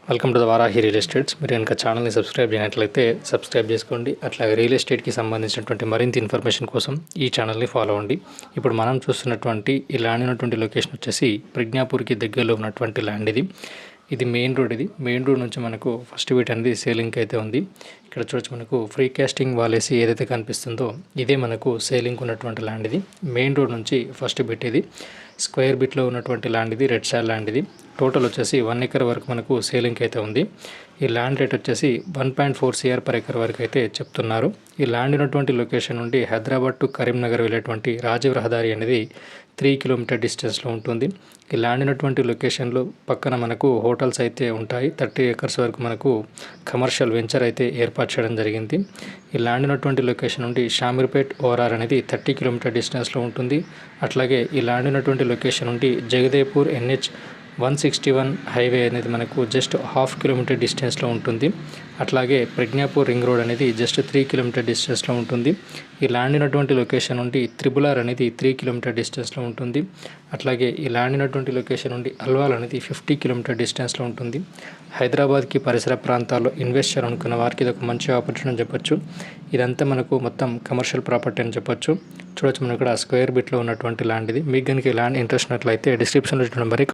Welcome to the Varahi real estates. మీరు కనుక ఛానల్ని సబ్స్క్రైబ్ చేయనట్లయితే సబ్స్క్రైబ్ చేసుకోండి. అట్లాగే రియల్ ఎస్టేట్కి సంబంధించినటువంటి మరింత ఇన్ఫర్మేషన్ కోసం ఈ ఛానల్ని ఫాలో అవ్వండి. ఇప్పుడు మనం చూస్తున్నటువంటి ఈ ల్యాండ్ ఉన్నటువంటి లొకేషన్ వచ్చేసి ప్రజ్ఞాపూర్కి దగ్గరలో ఉన్నటువంటి ల్యాండ్ ఇది మెయిన్ రోడ్. మెయిన్ రోడ్ నుంచి మనకు ఫస్ట్ బిట్ అనేది సేలింగ్ అయితే ఉంది. ఇక్కడ చూడొచ్చు మనకు ఫ్రీ కాస్టింగ్ వాలేసి ఏదైతే కనిపిస్తుందో ఇదే మనకు సేలింగ్ ఉన్నటువంటి ల్యాండ్. మెయిన్ రోడ్ నుంచి ఫస్ట్ బిట్. స్క్వేర్ బిట్లో ఉన్నటువంటి land red soil land. Total వచ్చేసి 1 ఎకర్ వరకు మనకు సేలింగ్ అయితే ఉంది. ఈ ల్యాండ్ రేట్ వచ్చేసి 1.4 CR per ఎకర్ వరకు అయితే చెప్తున్నారు. ఈ ల్యాండ్ ఉన్నటువంటి లొకేషన్ నుండి హైదరాబాద్ టు కరీంనగర్ వెళ్ళేటువంటి రాజీవ్ రహదారి అనేది 3 కిలోమీటర్ డిస్టెన్స్లో ఉంటుంది. ఈ ల్యాండ్ ఉన్నటువంటి లొకేషన్లో పక్కన మనకు హోటల్స్ అయితే ఉంటాయి. 30 ఎకర్స్ వరకు మనకు కమర్షియల్ వెంచర్ అయితే ఏర్పాటు చేయడం జరిగింది. ఈ ల్యాండ్ ఉన్నటువంటి లొకేషన్ నుండి షామీర్పేట్ ఓఆర్ఆర్ అనేది 30 కిలోమీటర్ డిస్టెన్స్లో ఉంటుంది. అట్లాగే ఈ ల్యాండ్ ఉన్నటువంటి లొకేషన్ నుండి జగదేపూర్ NH 161 హైవే అనేది మనకు జస్ట్ 1/2 కిలోమీటర్ డిస్టెన్స్లో ఉంటుంది. అట్లాగే ప్రజ్ఞాపూర్ రింగ్ రోడ్ అనేది జస్ట్ 3 కిలోమీటర్ డిస్టెన్స్లో ఉంటుంది. ఈ ల్యాండ్ ఉన్నటువంటి లొకేషన్ నుండి త్రిబులార్ అనేది 3 కిలోమీటర్ డిస్టెన్స్లో ఉంటుంది. అట్లాగే ఈ ల్యాండ్ ఉన్నటువంటి లొకేషన్ నుండి అల్వాల్ అనేది 50 కిలోమీటర్ డిస్టెన్స్లో ఉంటుంది. హైదరాబాద్కి పరిసర ప్రాంతాల్లో ఇన్వెస్ట్ చేయాలనుకున్న వారికి ఇది ఒక మంచి ఆపర్చునిటీ అని చెప్పొచ్చు. ఇదంతా మనకు మొత్తం కమర్షియల్ ప్రాపర్టీ అని చెప్పొచ్చు. చూడొచ్చు మనం ఇక్కడ స్క్వేర్ బిట్లో ఉన్నటువంటి ల్యాండ్. మీకు కనుక ఈ ల్యాండ్ ఇంట్రెస్ట్ ఉన్నట్లయితే డిస్క్రిప్షన్లో నెంబర్కి